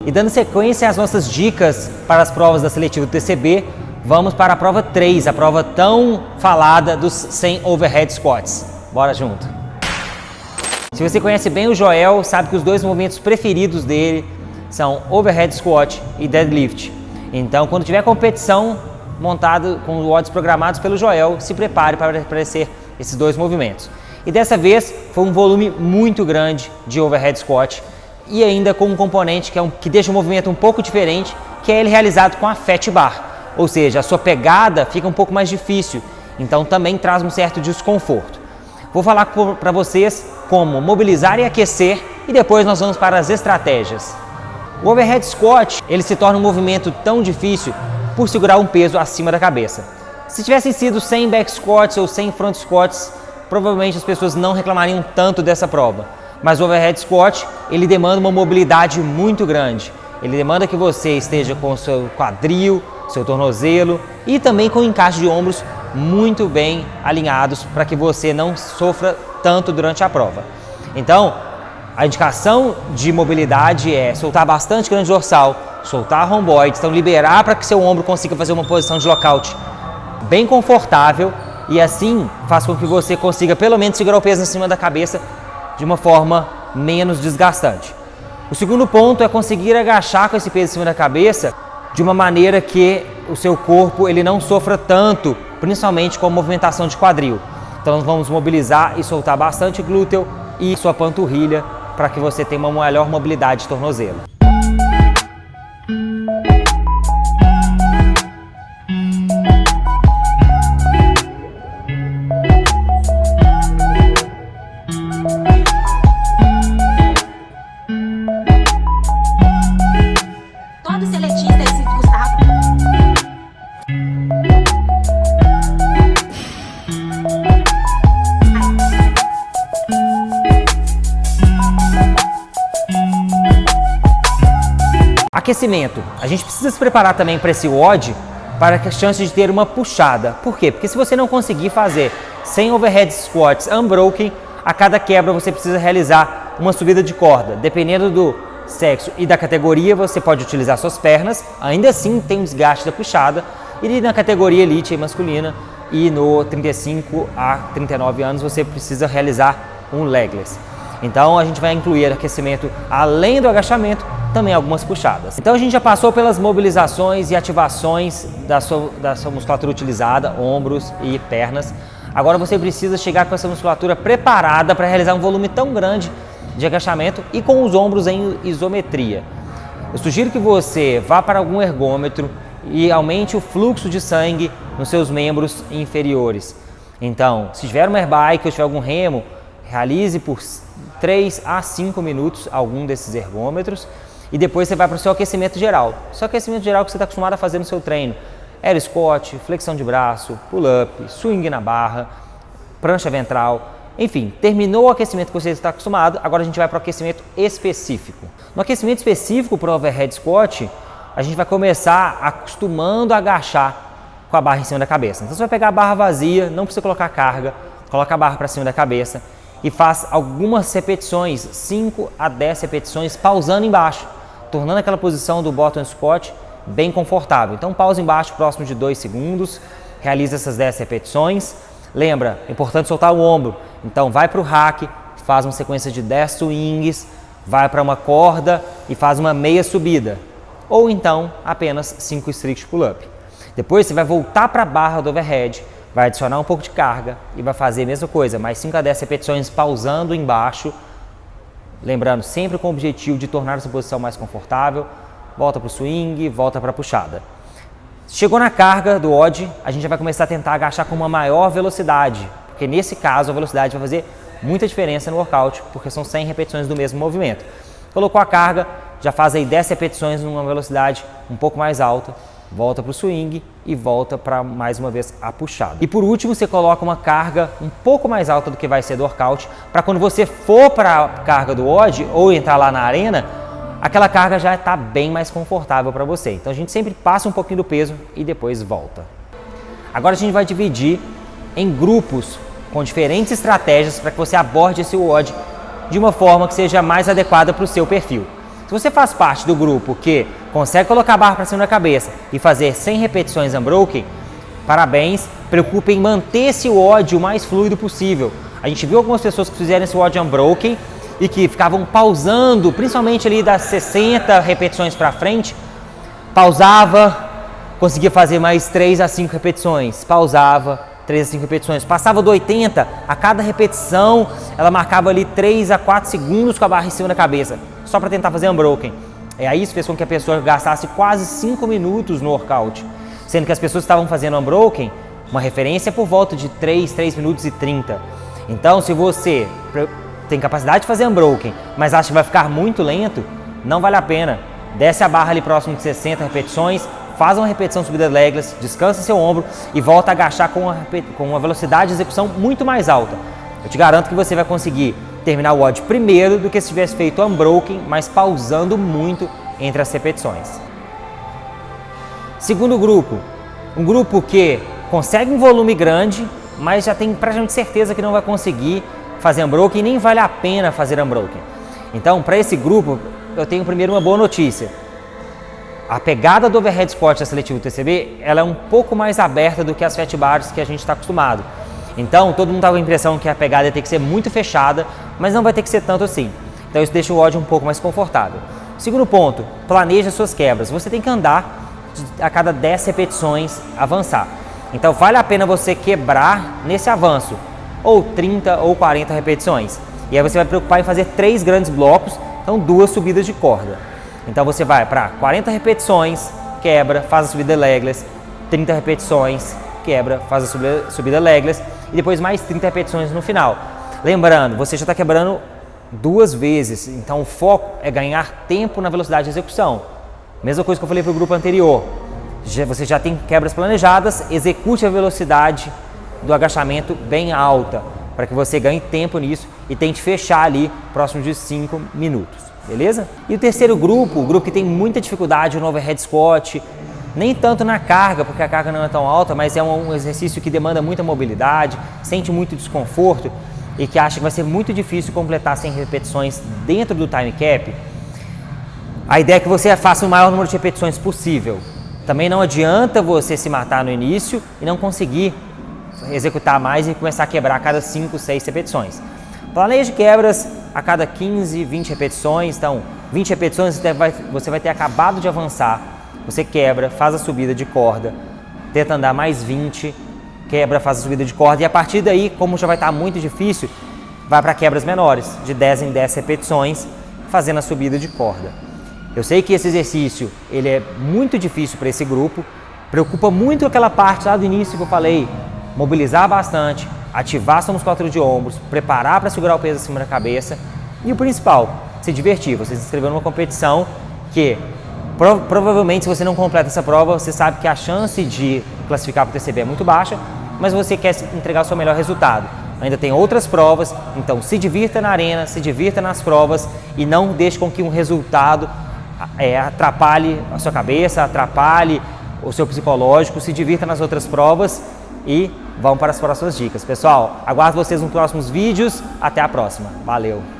E dando sequência às nossas dicas para as provas da seletiva do TCB, vamos para a prova 3, a prova tão falada dos 100 overhead squats. Bora junto! Se você conhece bem o Joel, sabe que os dois movimentos preferidos dele são overhead squat e deadlift. Então, quando tiver competição montado com odds programados pelo Joel, se prepare para aparecer esses dois movimentos. E dessa vez foi um volume muito grande de overhead squat e ainda com um componente que deixa o movimento um pouco diferente, que é ele realizado com a fat bar. Ou seja, a sua pegada fica um pouco mais difícil, então também traz um certo desconforto. Vou falar para vocês como mobilizar e aquecer e depois nós vamos para as estratégias. O overhead squat, ele se torna um movimento tão difícil por segurar um peso acima da cabeça. Se tivessem sido 100 back squats ou 100 front squats, provavelmente as pessoas não reclamariam tanto dessa prova. Mas o overhead squat, ele demanda uma mobilidade muito grande. Ele demanda que você esteja com o seu quadril, seu tornozelo e também com o encaixe de ombros muito bem alinhados para que você não sofra tanto durante a prova. Então, a indicação de mobilidade é soltar bastante grande dorsal, soltar romboides, então liberar para que seu ombro consiga fazer uma posição de lockout bem confortável e assim faz com que você consiga pelo menos segurar o peso em cima da cabeça de uma forma menos desgastante. O segundo ponto é conseguir agachar com esse peso em cima da cabeça de uma maneira que o seu corpo ele não sofra tanto, principalmente com a movimentação de quadril. Então nós vamos mobilizar e soltar bastante glúteo e sua panturrilha para que você tenha uma maior mobilidade de tornozelo. Aquecimento. A gente precisa se preparar também para esse WOD para a chance de ter uma puxada. Por quê? Porque se você não conseguir fazer 100 overhead squats unbroken, a cada quebra você precisa realizar uma subida de corda. Dependendo do sexo e da categoria, você pode utilizar suas pernas, ainda assim tem um desgaste da puxada. E na categoria elite e masculina e no 35 a 39 anos você precisa realizar um legless. Então a gente vai incluir aquecimento além do agachamento, também algumas puxadas. Então a gente já passou pelas mobilizações e ativações da sua musculatura utilizada, ombros e pernas. Agora você precisa chegar com essa musculatura preparada para realizar um volume tão grande de agachamento e com os ombros em isometria. Eu sugiro que você vá para algum ergômetro e aumente o fluxo de sangue nos seus membros inferiores. Então, se tiver uma airbike ou tiver algum remo, realize por 3 a 5 minutos algum desses ergômetros e depois você vai para o seu aquecimento geral. Seu aquecimento geral que você está acostumado a fazer no seu treino. Air squat, flexão de braço, pull-up, swing na barra, prancha ventral. Enfim, terminou o aquecimento que você está acostumado, agora a gente vai para o aquecimento específico. No aquecimento específico para o overhead squat, a gente vai começar acostumando a agachar com a barra em cima da cabeça. Então você vai pegar a barra vazia, não precisa colocar carga, coloca a barra para cima da cabeça e faz algumas repetições, 5 a 10 repetições, pausando embaixo, tornando aquela posição do bottom squat bem confortável. Então pausa embaixo próximo de 2 segundos, realiza essas 10 repetições. Lembra, é importante soltar o ombro, então vai para o hack, faz uma sequência de 10 swings, vai para uma corda e faz uma meia subida, ou então apenas 5 strict pull-up. Depois você vai voltar para a barra do overhead, vai adicionar um pouco de carga e vai fazer a mesma coisa, mais 5 a 10 repetições pausando embaixo, lembrando sempre com o objetivo de tornar essa posição mais confortável, volta para o swing, volta para a puxada. Chegou na carga do WOD, a gente já vai começar a tentar agachar com uma maior velocidade, porque nesse caso a velocidade vai fazer muita diferença no workout, porque são 100 repetições do mesmo movimento. Colocou a carga, já faz aí 10 repetições numa velocidade um pouco mais alta, volta para o swing e volta para mais uma vez a puxada. E por último você coloca uma carga um pouco mais alta do que vai ser do workout, para quando você for para a carga do WOD ou entrar lá na arena, aquela carga já está bem mais confortável para você. Então a gente sempre passa um pouquinho do peso e depois volta. Agora a gente vai dividir em grupos com diferentes estratégias para que você aborde esse WOD de uma forma que seja mais adequada para o seu perfil. Se você faz parte do grupo que consegue colocar a barra para cima da cabeça e fazer 100 repetições unbroken, parabéns, preocupe em manter esse WOD o mais fluido possível. A gente viu algumas pessoas que fizeram esse WOD unbroken e que ficavam pausando, principalmente ali das 60 repetições para frente, pausava, conseguia fazer mais 3 a 5 repetições, pausava, 3 a 5 repetições, passava do 80, a cada repetição ela marcava ali 3 a 4 segundos com a barra em cima da cabeça, só para tentar fazer unbroken. E aí isso fez com que a pessoa gastasse quase 5 minutos no workout, sendo que as pessoas que estavam fazendo unbroken, uma referência por volta de 3 minutos e 30. Então, se você tem capacidade de fazer unbroken, mas acha que vai ficar muito lento, não vale a pena. Desce a barra ali próximo de 60 repetições, faz uma repetição subida legless, descansa seu ombro e volta a agachar com uma velocidade de execução muito mais alta. Eu te garanto que você vai conseguir terminar o WOD primeiro do que se tivesse feito unbroken, mas pausando muito entre as repetições. Segundo grupo, um grupo que consegue um volume grande, mas já tem praticamente certeza que não vai conseguir fazer unbroken e nem vale a pena fazer unbroken. Então, para esse grupo, eu tenho primeiro uma boa notícia. A pegada do overhead squat da Seletivo TCB, ela é um pouco mais aberta do que as fat bars que a gente está acostumado. Então, todo mundo está com a impressão que a pegada ia ter que ser muito fechada, mas não vai ter que ser tanto assim. Então, isso deixa o WOD um pouco mais confortável. Segundo ponto, planeja suas quebras. Você tem que andar a cada 10 repetições, avançar. Então, vale a pena você quebrar nesse avanço, ou 30 ou 40 repetições. E aí você vai preocupar em fazer 3 grandes blocos, então 2 subidas de corda. Então você vai para 40 repetições, quebra, faz a subida legless, 30 repetições, quebra, faz a subida legless e depois mais 30 repetições no final. Lembrando, você já está quebrando 2 vezes, então o foco é ganhar tempo na velocidade de execução. Mesma coisa que eu falei para o grupo anterior. Você já tem quebras planejadas, execute a velocidade do agachamento bem alta, para que você ganhe tempo nisso e tente fechar ali próximo de 5 minutos, beleza? E o terceiro grupo, o grupo que tem muita dificuldade no overhead squat, nem tanto na carga, porque a carga não é tão alta, mas é um exercício que demanda muita mobilidade, sente muito desconforto e que acha que vai ser muito difícil completar 100 repetições dentro do time cap. A ideia é que você faça o maior número de repetições possível. Também não adianta você se matar no início e não conseguir executar mais e começar a quebrar a cada 5, 6 repetições. Planeje quebras a cada 15, 20 repetições. Então, 20 repetições você vai ter acabado de avançar. Você quebra, faz a subida de corda, tenta andar mais 20, quebra, faz a subida de corda e a partir daí, como já vai estar muito difícil, vai para quebras menores, de 10 em 10 repetições, fazendo a subida de corda. Eu sei que esse exercício ele é muito difícil para esse grupo, preocupa muito aquela parte lá do início que eu falei, mobilizar bastante, ativar sua musculatura de ombros, preparar para segurar o peso acima da cabeça e o principal, se divertir. Você se inscreveu numa competição que provavelmente se você não completa essa prova, você sabe que a chance de classificar para o TCB é muito baixa, mas você quer entregar o seu melhor resultado. Ainda tem outras provas, então se divirta na arena, se divirta nas provas e não deixe com que um resultado atrapalhe a sua cabeça, atrapalhe o seu psicológico, se divirta nas outras provas e vamos para as próximas dicas. Pessoal, aguardo vocês nos próximos vídeos. Até a próxima. Valeu!